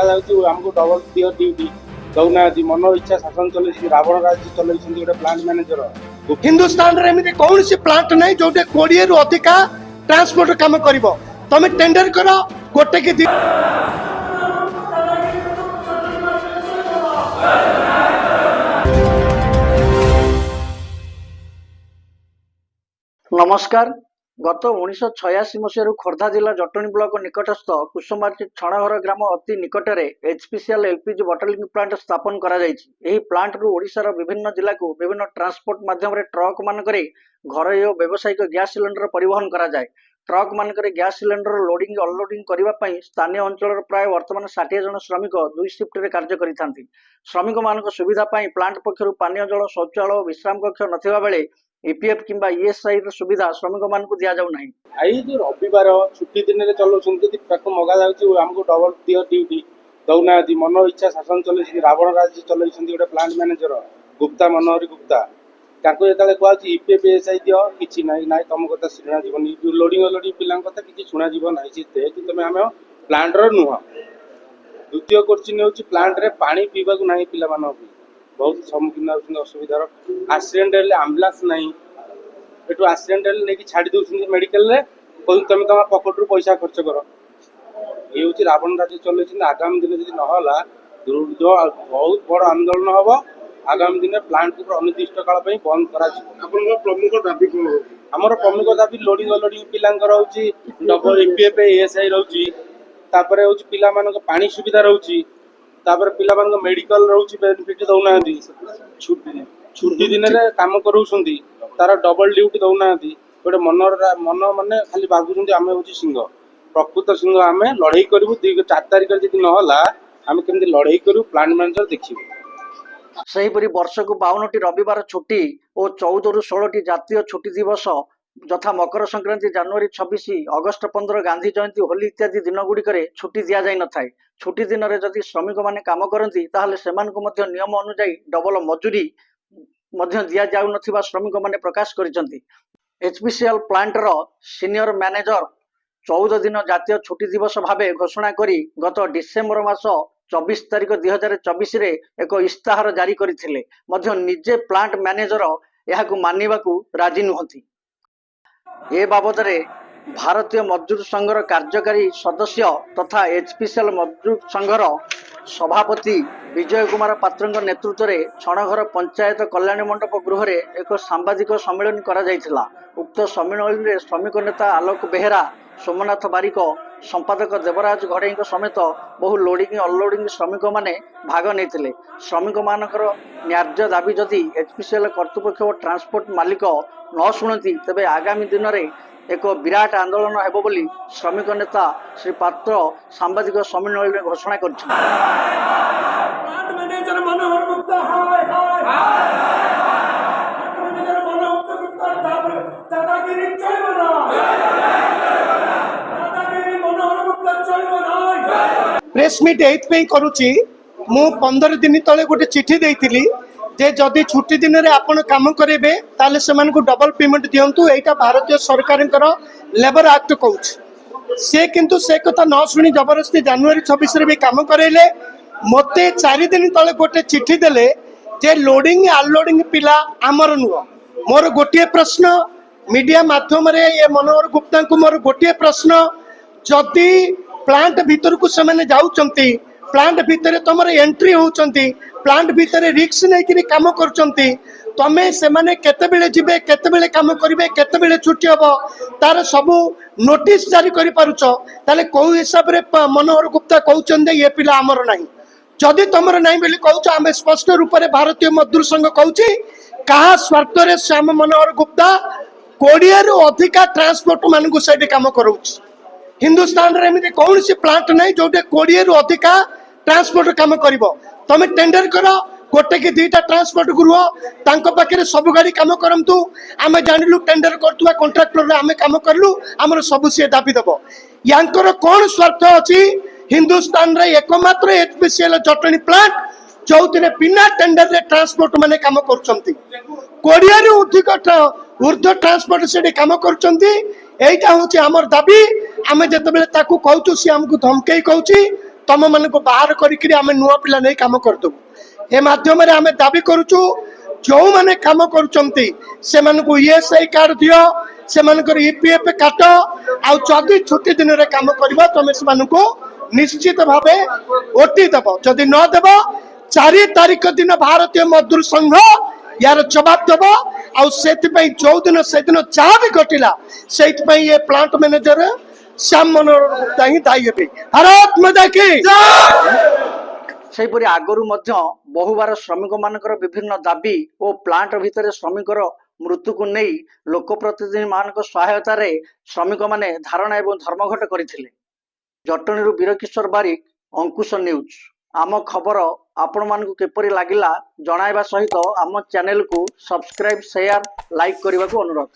आमको डबल दियो ड्यूटी दौना मन इच्छा शासन चल रावण राज्य चल गोटे प्लांट मैनेजर हिंदुस्तान रे एमती कौन सी प्लांट नहीं जो 20 रु अधिका ट्रांसपोर्ट काम कर तुम टेंडर कर गोटे कि नमस्कार। गत 1986 मसीह खोर्धा जिला जटणी ब्लॉक निकटस्थ कुसुमाची छणघर ग्राम अति निकटरे एचपीसीएल एलपीजी बटलिंग प्लांट स्थापन करा जायछि। एही प्लांट रु ओडिशार विभिन्न जिला को विभिन्न ट्रांसपोर्ट माध्यम रे ट्रक मानकरे घरोई और व्यावसायिक गैस सिलेंडर परिवहन करा जाय। ट्रक मानकरे गैस सिलेंडर लोडिंग अनलोडिंग करबा पई स्थानीय अंचल प्राय वर्तमान 60 जन श्रमिक 2 शिफ्ट रे कार्य करिथांती। श्रमिक मानक सुविधा पई प्लांट पक्षरु पानीय जल शौचालय और विश्राम कक्ष नथिबा बेले ईपीएफ किंबा ईएसआई सुविधा श्रमिक मान को दिया जाऊ नहीं। आई जो रविवार छुट्टी दिन में चलाऊँ मगा जामको डबल दियो ड्यूटी दौना मन इच्छा शासन चल रावण राज्य चल गोटे प्लांट मैनेजर गुप्ता मनोहरी गुप्ता जो कहूँ ईपीएफ ईएसआई दियो कि ना तुम कथा शुणा जीवन लोडिंग अनलोडिंग पिला कथा कि शुणा जीवन ना जेहेतु तुम आम प्लांट नुह। द्वितीय क्वेश्चन हूँ प्लांट रे पानी पीवा ना पिला बहुत सम्मुखीन असुविधार एक्सीडेंट आम्बुलांस नहीं एटू एक्सीडेंट नहीं छाड़ी दौरान मेडिकल तुम तुम पकेट रू पैसा खर्च कर ये हूँ रावण राज्य चल आगामी दिन जब ना बहुत बड़ आंदोलन हम आगामी दिन प्लांट को अनिर्दिष्ट काल बंद कर प्रमुख दाबी कौन आमर प्रमुख दाबी लोडिंग अनलोडिंग पिलांकर हूँ डबल ईपीएफ ईएसआई रोची तापर हूँ पिला पानी सुविधा रोची तापर पिला मेडिकल रोची बेनिफिट दौना छुट्टी दिन में कम करों तार डबल ड्यूटी दौना गोटे मन मन माने खाली भागुं आम हूँ सिंह प्रकृत सिंह आम लड़ाई करूँ 4 तारिख जब ना आम केमती लड़ाई करूँ प्लांट मैनेजर देखिए। सेहीपरि वर्ष को 52टी रविवार छुट्टी और 14 रु 16टी जातीय छुट्टी दिवस यथा मकर संक्रांति जनवरी 26 अगस्ट 15 गांधी जयंती होली इत्यादि दिन गुड़िक छुट्टी दि जाए न था। छुट्टी दिन में जदि श्रमिक मैंने काम करती नियम अनुजाई डबल मजूरी दि जाऊ न श्रमिक मैंने प्रकाश कर एचपीसीएल प्लांटर सीनियर मैनेजर 14 दिन जातीय छुट्टी दिवस भाव घोषणा करी गत डिसेम्बर मास 24 तारिख 2024 रे एक इस्ताहार जारी करथिले मध्य निजे प्लांट मैनेजर यहाकू मानिबाकू राजी नुहंती। ए बाबद रे भारतीय मजदूर संघर कार्यकारी सदस्य तथा एचपीसीएल मजदूर संघर सभापति विजय कुमार पात्र नेतृत्व में छणघर पंचायत कल्याण मंडप गृह रे एक सांबादिक सम्मेलन करा जायथिला। उक्त सम्मेलन में श्रमिक नेता आलोक बेहेरा सोमनाथ बारिक संपादक देवराज घड़ई समेत बहु लोडिंग अनलोडिंग श्रमिक माने भाग नहीं। श्रमिक मानकर न्याय्य दाबी जदि एचपीसीएल कर्तृपक्ष और ट्रांसपोर्ट मालिक न शुणती तेबे आगामी दिन में एक विराट आंदोलन हेबो बोली श्रमिक नेता श्री पात्र सांबादिक सम्मेलन में घोषणा कर। प्रेस मीट एथपाई करुच्ची मु 15 दिन तले गोटे चिठी देइथिली जे जदि छुट्टी दिन में आपण काम करेंगे ताले से डबल पेमेंट दिंतु यहाँ भारतीय सरकार लेबर एक्ट कहूँ से किंतु से कथा न शुणी जबरदस्ती जनवरी 26 रे भी काम करेले। मते 4 दिन तले गोटे चिठी देले जे लोडिंग अनलोडिंग पिला आमर नुह। मोर गोटे प्रश्न मीडिया माध्यम रे ये मनोहर गुप्ता को मोर गोटे प्रश्न जदि प्लांट भीतर को से जाऊँच प्लांट भितर तुम एंट्री होती प्लांट भितर रिक्स नहीं काम करे से केतबेले जिबे केतबेले काम करेंगे केतबेले छुट्टी हम तार सबू नोटिस जारी कर पारुच ताले कौ हिसाब रे मनोहर गुप्ता कहते ये पिला आमर ना जदि तुम ना बोली कह आम स्पष्ट रूप से भारतीय मजदूर संघ कहूँ क्या स्वार्थ रे श्याम मनोहर गुप्ता 20 रु अधिका ट्रांसपोर्ट मानू से काम करों। हिंदुस्तान रे एमती कौन सी प्लांट नहीं जो 20 रु अधिका ट्रांसपोर्ट काम कर तुम टेंडर कर गोटे कि 2टा ट्रांसपोर्ट गृह तांको पाखे सब गाड़ी काम करतु आम जानलु टेंडर करुवा कंट्राक्टर आम काम कलु आमर सब सी दाबी दब यांकर कौन स्वार्थ अच्छी हिंदुस्तान रे एकमात्र एचपीसीएल जटणी प्लांट जो बिना टेंडर रे ट्रांसपोर्ट माने काम कर 20 रु अधिक ऊर्ध्व ट्रांसपोर्ट से काम कर हूँ आमर दाबी आम जिते कहूँ सी आमको धमकई कहूँ ତମ ମାନଙ୍କୁ ବାହାର କରିକିରି ଆମେ ନୂଆ ପିଲା ନେଇ କାମ କରିଦେବୁ। ଏ ମାଧ୍ୟମରେ ଆମେ ଦାବି କରୁଛୁ ଯେଉଁମାନେ କାମ କରୁଛନ୍ତି ସେମାନଙ୍କୁ ESI କାର୍ଡ ଦିଅ, ସେମାନଙ୍କର EPF କାଟ, ଆଉ ଯଦି ଛୁଟି ଦିନରେ କାମ କରିବ ତମେ ସେମାନଙ୍କୁ ନିଶ୍ଚିତ ଭାବେ ଓଟି ଦେବ। ଯଦି ନ ଦେବ 4 ତାରିଖ ଦିନ ଭାରତୀୟ ମଜଦୁର ସଂଘ यार जवाब देव। आउदिन से जहाँ भी घटला से ये प्लांट मैनेजर श्याम मनोहर गुप्ता ही दायी हे। भारत माता की सेहीपरि आगरू मध्य बहुबार श्रमिक मानकर विभिन्न दाबी और प्लांट भितर श्रमिकर मृत्यु को नहीं लोकप्रतिनिधि मान सहायता श्रमिक माने धारणा एवं धर्मघट करथिले। जटणी वीरकिशोर बारिक, अंकुश न्यूज। आम खबर आपण मानकु किपरि लागिला जणाइबा सहित आम चैनल को सब्सक्राइब शेयर लाइक करने को अनुरोध।